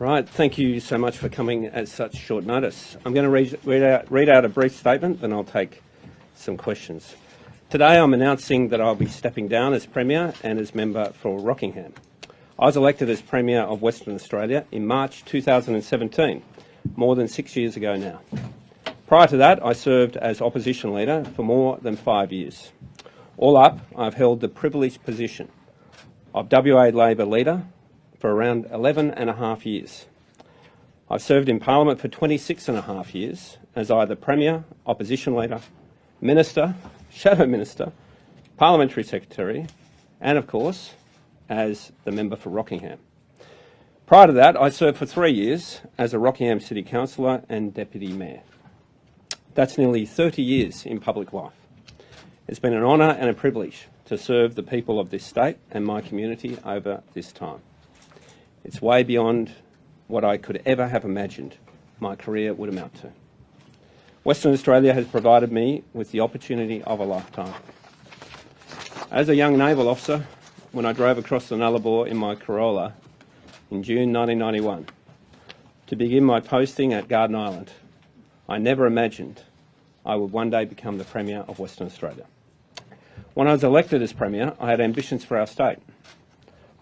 Right, thank you so much for coming at such short notice. I'm going to read out a brief statement, then I'll take some questions. Today I'm announcing that I'll be stepping down as Premier and as member for Rockingham. I was elected as Premier of Western Australia in March 2017, more than 6 years ago now. Prior to that, I served as Opposition Leader for more than 5 years. All up, I've held the privileged position of WA Labor Leader for around 11 and a half years. I've served in Parliament for 26 and a half years as either Premier, Opposition Leader, Minister, Shadow Minister, Parliamentary Secretary, and of course, as the member for Rockingham. Prior to that, I served for 3 years as a Rockingham City Councillor and Deputy Mayor. That's nearly 30 years in public life. It's been an honour and a privilege to serve the people of this state and my community over this time. It's way beyond what I could ever have imagined my career would amount to. Western Australia has provided me with the opportunity of a lifetime. As a young naval officer, when I drove across the Nullarbor in my Corolla in June 1991 to begin my posting at Garden Island, I never imagined I would one day become the Premier of Western Australia. When I was elected as Premier, I had ambitions for our state.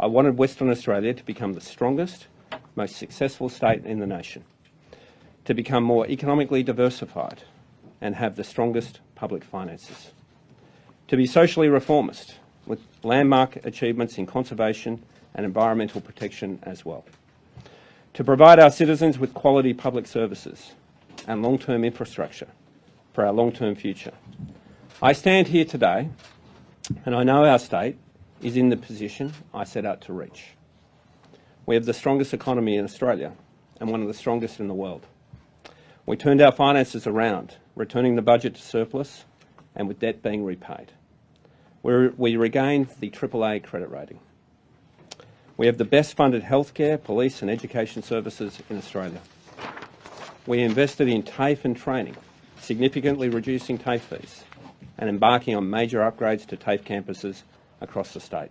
I wanted Western Australia to become the strongest, most successful state in the nation, to become more economically diversified and have the strongest public finances, to be socially reformist with landmark achievements in conservation and environmental protection as well, to provide our citizens with quality public services and long-term infrastructure for our long-term future. I stand here today and I know our state is in the position I set out to reach. We have the strongest economy in Australia and one of the strongest in the world. We turned our finances around, returning the budget to surplus and with debt being repaid. We regained the AAA credit rating. We have the best funded healthcare, police and education services in Australia. We invested in TAFE and training, significantly reducing TAFE fees and embarking on major upgrades to TAFE campuses across the state.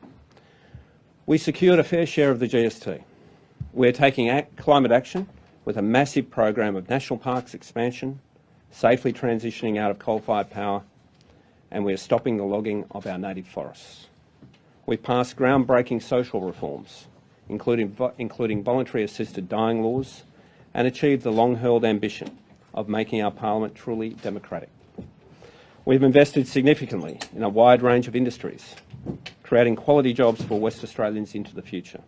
We secured a fair share of the GST. We're taking climate action with a massive program of national parks expansion, safely transitioning out of coal-fired power, and we are stopping the logging of our native forests. We've passed groundbreaking social reforms, including voluntary assisted dying laws, and achieved the long-held ambition of making our parliament truly democratic. We've invested significantly in a wide range of industries, creating quality jobs for West Australians into the future.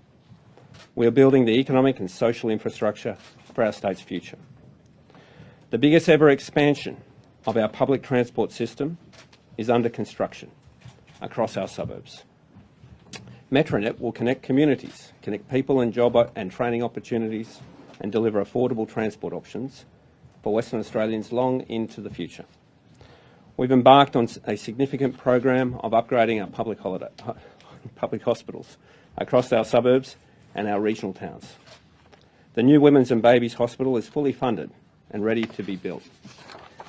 We are building the economic and social infrastructure for our state's future. The biggest ever expansion of our public transport system is under construction across our suburbs. Metronet will connect communities, connect people and job and training opportunities, and deliver affordable transport options for Western Australians long into the future. We've embarked on a significant program of upgrading our public hospitals across our suburbs and our regional towns. The new Women's and Babies Hospital is fully funded and ready to be built.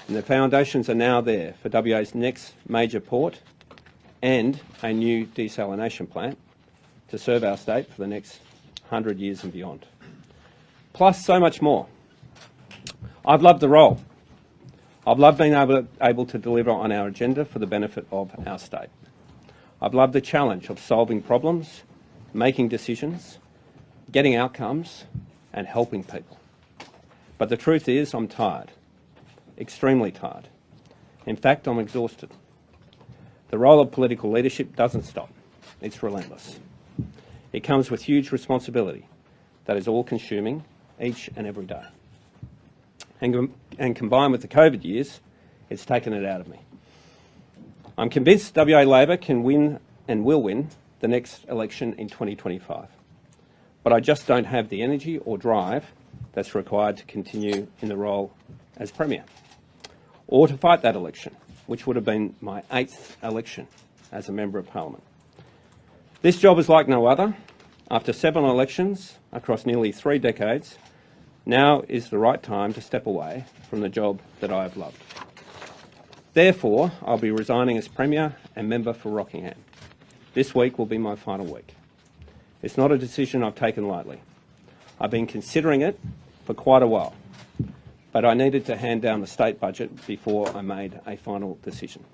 And the foundations are now there for WA's next major port and a new desalination plant to serve our state for the next 100 years and beyond. Plus so much more. I've loved the role. I've loved being able to deliver on our agenda for the benefit of our state. I've loved the challenge of solving problems, making decisions, getting outcomes, and helping people. But the truth is, I'm tired, extremely tired. In fact, I'm exhausted. The role of political leadership doesn't stop. It's relentless. It comes with huge responsibility that is all-consuming each and every day. And combined with the COVID years, it's taken it out of me. I'm convinced WA Labor can win and will win the next election in 2025. But I just don't have the energy or drive that's required to continue in the role as Premier, or to fight that election, which would have been my 8th election as a Member of Parliament. This job is like no other. After 7 elections across nearly 3 decades, now is the right time to step away from the job that I have loved. Therefore, I'll be resigning as Premier and Member for Rockingham. This week will be my final week. It's not a decision I've taken lightly. I've been considering it for quite a while, but I needed to hand down the state budget before I made a final decision.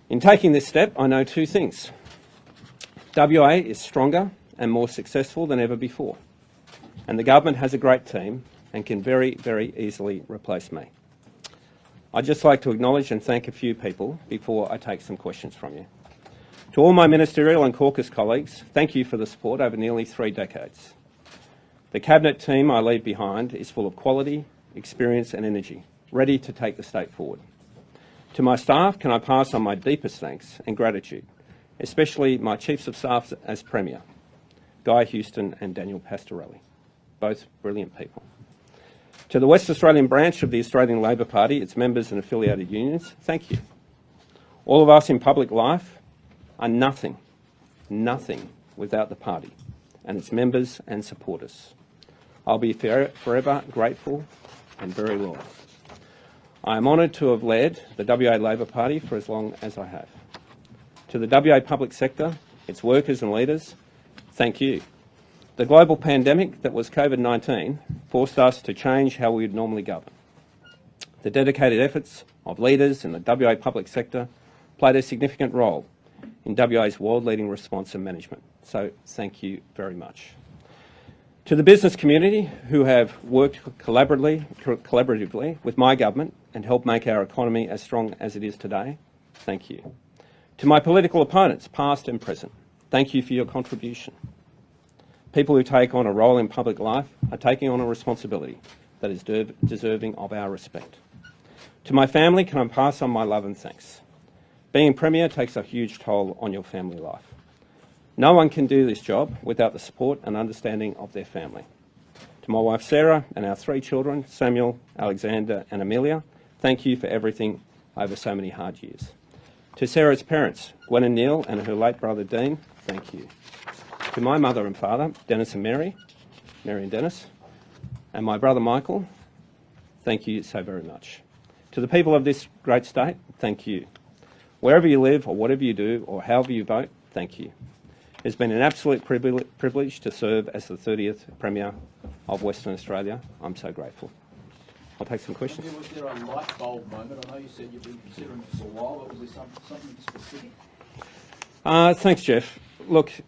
In taking this step, I know two things. WA is stronger and more successful than ever before, and the government has a great team and can very, very easily replace me. I'd just like to acknowledge and thank a few people before I take some questions from you. To all my ministerial and caucus colleagues, thank you for the support over nearly 3 decades. The Cabinet team I leave behind is full of quality, experience and energy, ready to take the state forward. To my staff, can I pass on my deepest thanks and gratitude, especially my Chiefs of Staff as Premier, Guy Houston and Daniel Pastorelli, both brilliant people. To the West Australian branch of the Australian Labor Party, its members and affiliated unions, thank you. All of us in public life are nothing without the party and its members and supporters. I'll be forever grateful and very loyal. I am honoured to have led the WA Labor Party for as long as I have. To the WA public sector, its workers and leaders, thank you. The global pandemic that was COVID-19 forced us to change how we would normally govern. The dedicated efforts of leaders in the WA public sector played a significant role in WA's world-leading response and management. So thank you very much. To the business community who have worked collaboratively with my government and helped make our economy as strong as it is today, thank you. To my political opponents, past and present, thank you for your contribution. People who take on a role in public life are taking on a responsibility that is deserving of our respect. To my family, can I pass on my love and thanks? Being Premier takes a huge toll on your family life. No one can do this job without the support and understanding of their family. To my wife Sarah and our 3 children, Samuel, Alexander and Amelia, thank you for everything over so many hard years. To Sarah's parents, Gwen and Neil, and her late brother Dean, thank you. To my mother and father, Dennis and Mary and Dennis, and my brother Michael, thank you so very much. To the people of this great state, thank you. Wherever you live or whatever you do or however you vote, thank you. It's been an absolute privilege to serve as the 30th Premier of Western Australia. I'm so grateful. I'll take some questions. Was there a light bulb moment? I know you said you've been considering it for a while, but was there something specific? Thanks, Jeff. Look, it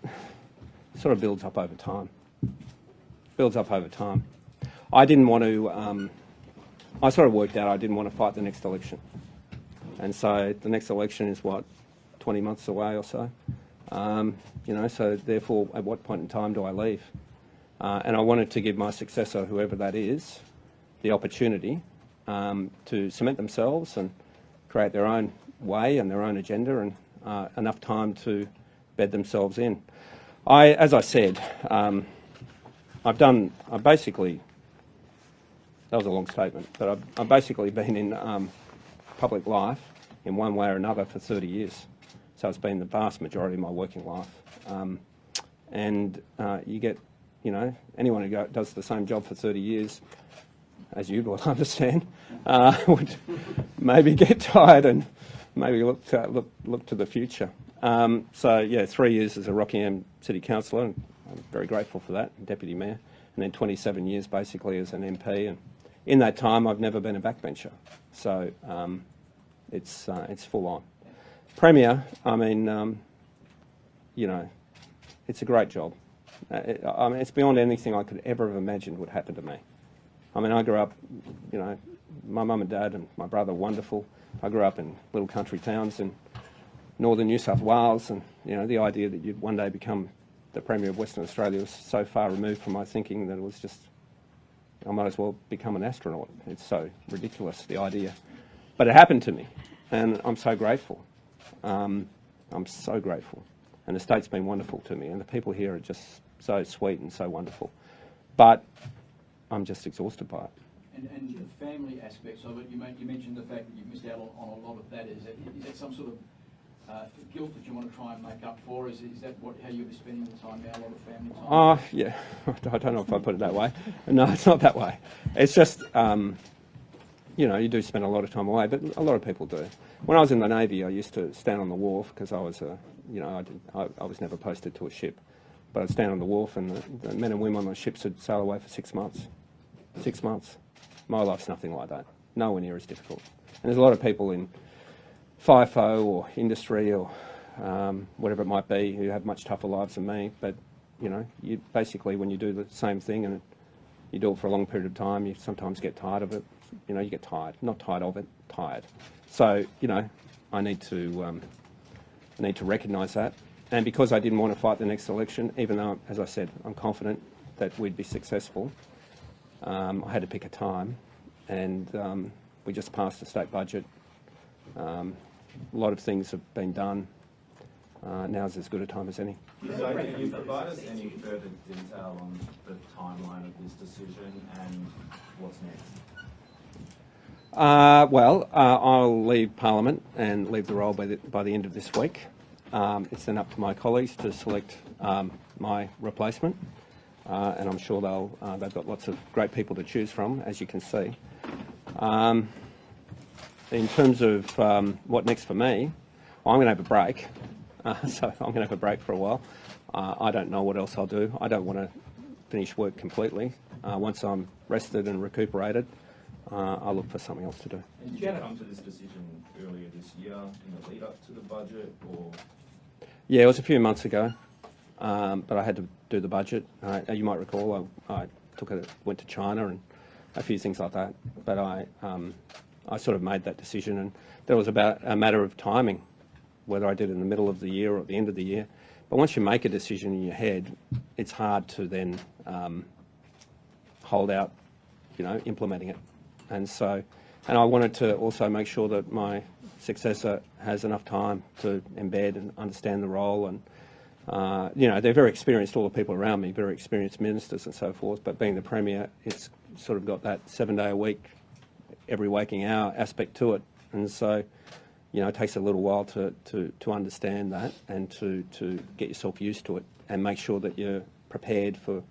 sort of builds up over time. I didn't want to, I sort of worked out I didn't want to fight the next election. And so the next election is, 20 months away or so. So therefore, at what point in time do I leave? And I wanted to give my successor, whoever that is, the opportunity to cement themselves and create their own way and their own agenda and enough time to bed themselves in. As I said, that was a long statement, but I've basically been in public life in one way or another for 30 years. So it's been the vast majority of my working life. You get, anyone who does the same job for 30 years, as you will understand, would maybe get tired and maybe look to the future. 3 years as a Rockingham City Councillor, and I'm very grateful for that, Deputy Mayor, and then 27 years basically as an MP. And in that time, I've never been a backbencher. So it's full on. Premier, it's a great job. It's beyond anything I could ever have imagined would happen to me. I grew up, my mum and dad and my brother were wonderful. I grew up in little country towns in northern New South Wales, and the idea that you'd one day become the Premier of Western Australia was so far removed from my thinking that it was just, I might as well become an astronaut. It's so ridiculous, the idea. But it happened to me, and I'm so grateful. I'm so grateful. And the state's been wonderful to me, and the people here are just so sweet and so wonderful. But I'm just exhausted by it. And the family aspects of it, you mentioned the fact that you missed out on a lot of that. Is that some sort of guilt that you want to try and make up for? Is that how you'll be spending the time now, a lot of family time? Yeah. I don't know if I put it that way. No, it's not that way. It's just, you do spend a lot of time away, but a lot of people do. When I was in the Navy, I used to stand on the wharf because I was, I was never posted to a ship. but I'd stand on the wharf and the men and women on the ships would sail away for 6 months. 6 months. My life's nothing like that. Nowhere near as difficult. And there's a lot of people in FIFO or industry or whatever it might be who have much tougher lives than me, but you know, you basically, when you do the same thing and you do it for a long period of time, you sometimes get tired of it. You know, you get tired, not tired of it, tired. So, you know, I need to recognise that. And because I didn't want to fight the next election, even though, as I said, I'm confident that we'd be successful, I had to pick a time, and we just passed the state budget. A lot of things have been done. Now's as good a time as any. So can you provide us any further detail on the timeline of this decision and what's next? I'll leave Parliament and leave the role by the end of this week. It's then up to my colleagues to select my replacement, and I'm sure they've got lots of great people to choose from, as you can see. In terms of what next for me, I'm going to have a break. So I'm going to have a break for a while. I don't know what else I'll do. I don't want to finish work completely. Once I'm rested and recuperated, I'll look for something else to do. And did you come to this decision earlier this year in the lead up to the budget, or? Yeah, it was a few months ago, but I had to do the budget. You might recall I went to China and a few things like that. But I sort of made that decision, and that was about a matter of timing, whether I did it in the middle of the year or at the end of the year. But once you make a decision in your head, it's hard to then hold out, you know, implementing it. And I wanted to also make sure that my successor has enough time to embed and understand the role. And, you know, they're very experienced, all the people around me, very experienced ministers and so forth. But being the Premier, it's sort of got that 7 day a week, every waking hour aspect to it. And so, you know, it takes a little while to understand that and to get yourself used to it and make sure that you're prepared for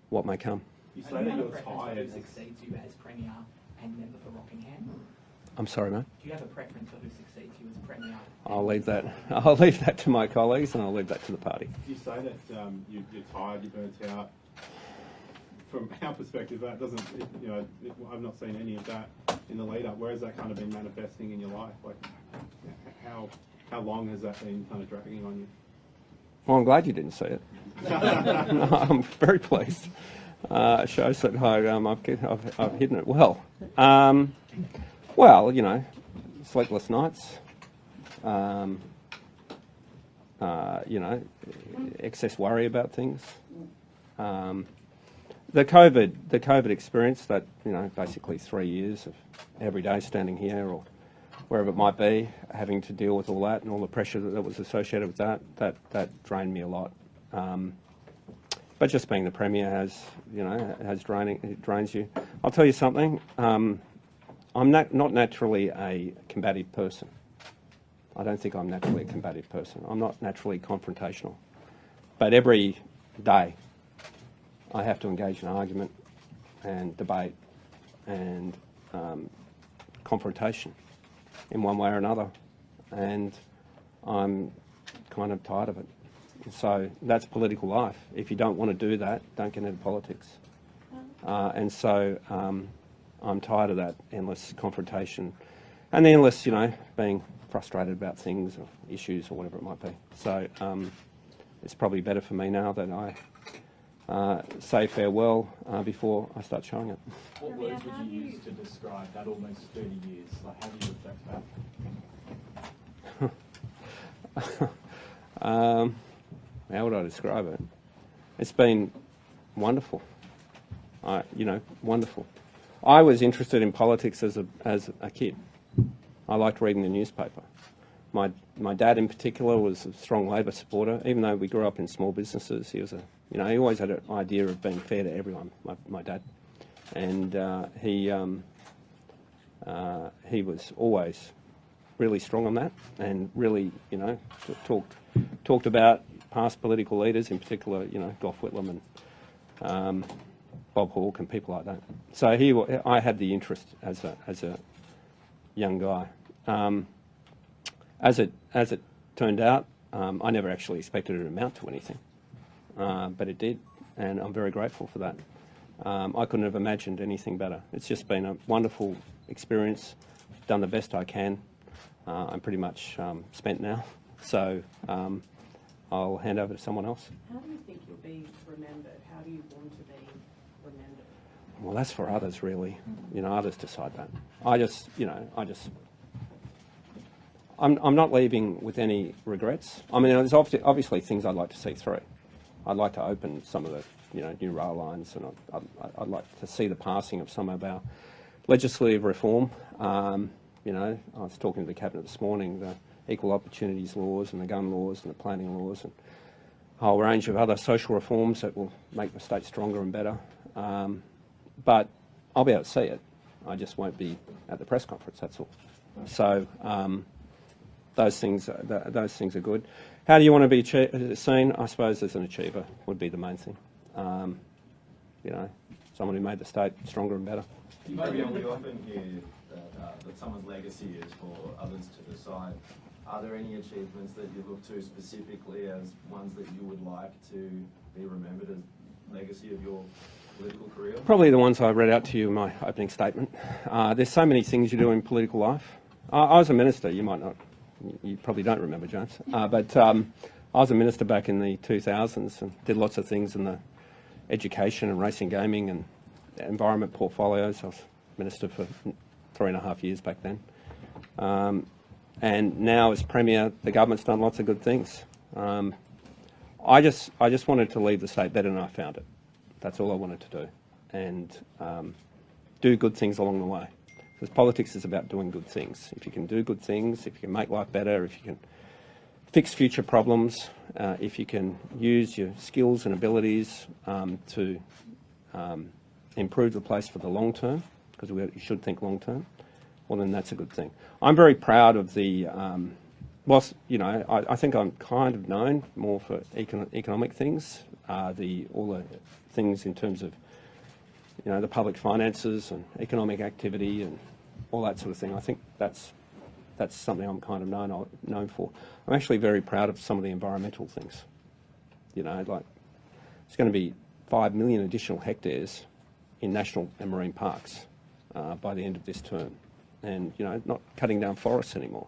what may come. You say that you're tired. Who succeeds you as Premier and member for Rockingham? I'm sorry, mate. Do you have a preference for who succeeds you as Premier? I'll leave that to my colleagues, and I'll leave that to the party. You say that you're tired, you're burnt out. From our perspective, that doesn't, you know, I've not seen any of that in the lead up. Where has that kind of been manifesting in your life? Like, how long has that been kind of dragging on you? Well, I'm glad you didn't see it. No, I'm very pleased. It shows that I've hidden it well. Well, you know, sleepless nights. You know, excess worry about things. The COVID experience, that, you know, basically 3 years of every day standing here or wherever it might be, having to deal with all that and all the pressure that was associated with that drained me a lot. But just being the Premier has drains you. I'll tell you something. I'm not naturally a combative person. I don't think I'm naturally a combative person. I'm not naturally confrontational. But every day, I have to engage in argument and debate and confrontation in one way or another, and I'm kind of tired of it. So that's political life. If you don't want to do that, don't get into politics. And so I'm tired of that endless confrontation and the endless, you know, being frustrated about things or issues or whatever it might be. So it's probably better for me now that I say farewell before I start showing it. What words would you use to describe that almost 30 years? Like, how do you reflect that? How would I describe it? It's been wonderful. You know, wonderful. I was interested in politics as a kid. I liked reading the newspaper. My dad in particular was a strong Labor supporter. Even though we grew up in small businesses, he always had an idea of being fair to everyone, my dad. And he was always really strong on that, and really, you know, talked about past political leaders, in particular, you know, Gough Whitlam and Bob Hawke and people like that. So I had the interest as a young guy. As it turned out, I never actually expected it to amount to anything. but it did, and I'm very grateful for that. I couldn't have imagined anything better. It's just been a wonderful experience. Done the best I can. I'm pretty much spent now, so I'll hand over to someone else. How do you think you'll be remembered? How do you want to be remembered? Well, that's for others, really. Others decide that. I'm not leaving with any regrets. I mean, there's obviously things I'd like to see through. I'd like to open some of the, new rail lines, and I'd like to see the passing of some of our legislative reform. I was talking to the Cabinet this morning, the equal opportunities laws and the gun laws and the planning laws and a whole range of other social reforms that will make the state stronger and better. But I'll be able to see it. I just won't be at the press conference, that's all. So those things are good. How do you want to be seen? I suppose as an achiever would be the main thing. Someone who made the state stronger and better. Maybe we often hear that someone's legacy is for others to decide. Are there any achievements that you look to specifically as ones that you would like to be remembered as legacy of your political career? Probably the ones I read out to you in my opening statement. There's so many things you do in political life. I was a minister. You probably don't remember, James, but I was a minister back in the 2000s and did lots of things in the education and racing gaming and environment portfolios. I was minister for 3.5 years back then. And now as Premier, the government's done lots of good things. I just wanted to leave the state better than I found it. That's all I wanted to do. And do good things along the way. Because politics is about doing good things. If you can do good things, if you can make life better, if you can fix future problems, if you can use your skills and abilities to improve the place for the long term, because you should think long term, well then that's a good thing. I'm very proud of the, I think I'm kind of known more for economic things, all the things in terms of, the public finances and economic activity and all that sort of thing. I think that's something I'm kind of known for. I'm actually very proud of some of the environmental things. Like it's going to be 5 million additional hectares in national and marine parks by the end of this term, and not cutting down forests anymore.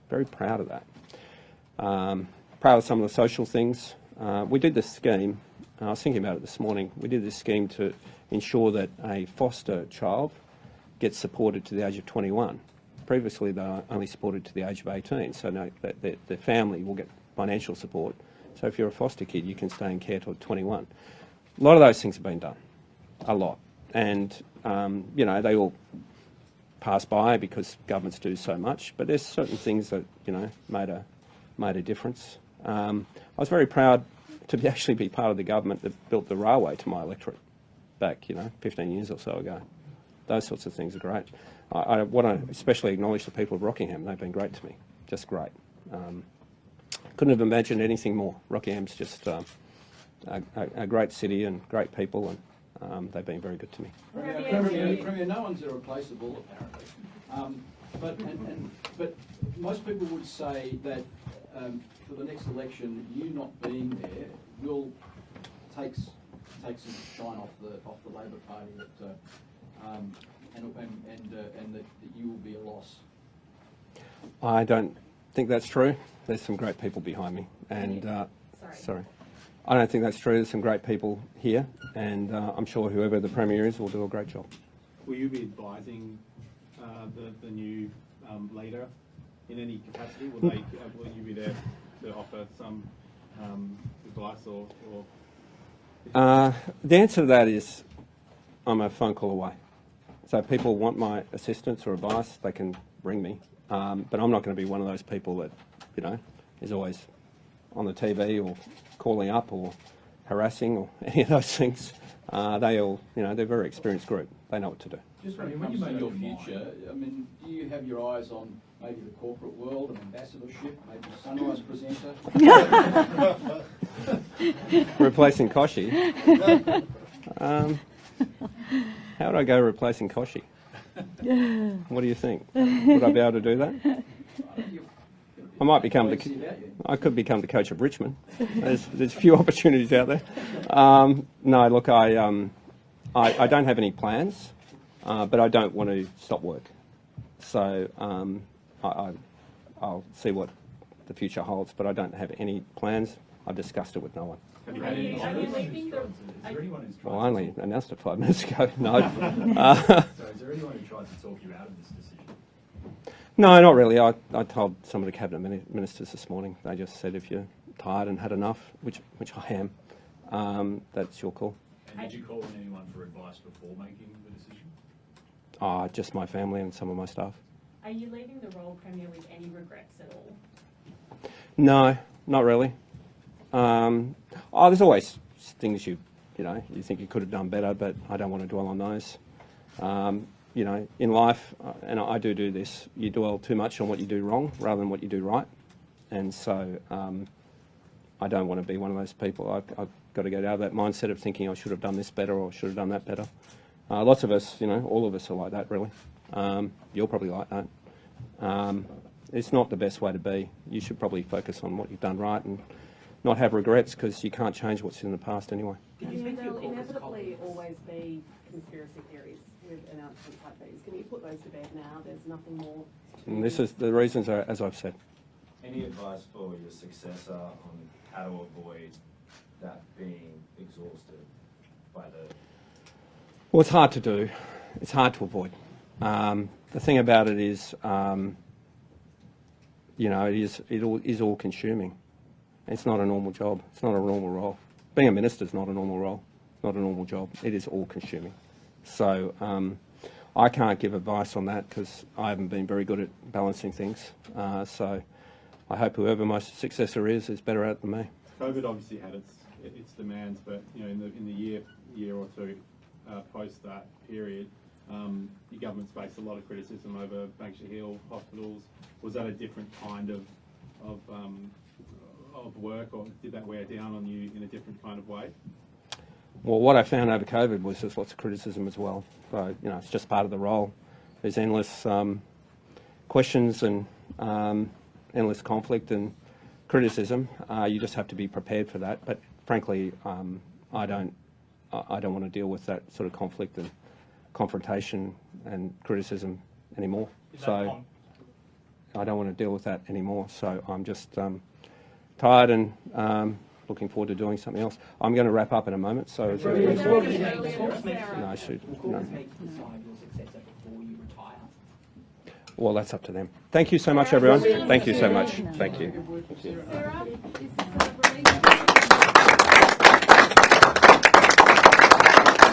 Very proud of that. Proud of some of the social things. We did this scheme. I was thinking about it this morning. We did this scheme to ensure that a foster child gets supported to the age of 21. Previously, they were only supported to the age of 18, so now the family will get financial support. So if you're a foster kid, you can stay in care till 21. A lot of those things have been done, a lot. And, they all pass by because governments do so much, but there's certain things that, made a difference. I was very proud to actually be part of the government that built the railway to my electorate back, 15 years or so ago. Those sorts of things are great. I want to especially acknowledge the people of Rockingham. They've been great to me, just great. Couldn't have imagined anything more. Rockingham's just a great city and great people, and they've been very good to me. Premier, no one's irreplaceable, apparently. But most people would say that for the next election, you not being there will take some shine off the Labor Party, and that you will be a loss. I don't think that's true. There's some great people behind me, and sorry, I don't think that's true. There's some great people here, and I'm sure whoever the Premier is will do a great job. Will you be advising the new leader in any capacity? Will you be there to offer some advice or? The answer to that is I'm a phone call away. So if people want my assistance or advice, they can ring me. But I'm not going to be one of those people that, is always on the TV or calling up or harassing or any of those things. They all, they're a very experienced group. They know what to do. Just when you make your future, do you have your eyes on maybe the corporate world, an ambassadorship, maybe a Sunrise presenter? Replacing Koshy. How would I go replacing Koshy? What do you think? Would I be able to do that? I might become What do you see about you? I could become the coach of Richmond. There's a few opportunities out there. No, look, I don't have any plans, but I don't want to stop work. So I'll see what the future holds, but I don't have any plans. I've discussed it with no one. Have you had any Are you offers? leaving the? Is there anyone who's tried Well, I only to talk, announced it 5 minutes ago. No. so is there anyone who tried to talk you out of this decision? No, not really. I told some of the cabinet ministers this morning. They just said if you're tired and had enough, which I am, that's your call. And did you call on anyone for advice before making the decision? Just my family and some of my staff. Are you leaving the role, Premier, with any regrets at all? No, not really. There's always things you think you could have done better, but I don't want to dwell on those. In life, and I do this, you dwell too much on what you do wrong rather than what you do right. And so I don't want to be one of those people. I've got to get out of that mindset of thinking I should have done this better or should have done that better. Lots of us, all of us are like that, really. You're probably like that. It's not the best way to be. You should probably focus on what you've done right and not have regrets, because you can't change what's in the past anyway. Did you speak to your There'll caucus inevitably colleagues? always be conspiracy theories with announcements like these. Can you put those to bed now? There's nothing more. And this is the reasons are, as I've said. Any advice for your successor on how to avoid that being exhausted by the... Well, it's hard to do. It's hard to avoid. The thing about it is, it is all consuming. It's not a normal job. It's not a normal role. Being a minister is not a normal role, not a normal job. It is all consuming. So I can't give advice on that because I haven't been very good at balancing things. So I hope whoever my successor is better at it than me. COVID obviously had its demands, but in the year or two post that period, your government's faced a lot of criticism over Banksia Hill hospitals. Was that a different kind of work, or did that wear down on you in a different kind of way? Well, what I found over COVID was there's lots of criticism as well. So, it's just part of the role. There's endless questions and endless conflict and criticism. You just have to be prepared for that. But frankly, I don't want to deal with that sort of conflict and confrontation and criticism anymore. So I don't want to deal with that anymore. So I'm just tired and looking forward to doing something else. I'm going to wrap up in a moment. So Will caucus meet no, I will should. caucus No. meet to decide your successor before you retire? Well, that's up to them. Thank you so much, everyone. Thank you so much. Thank you. Sarah, is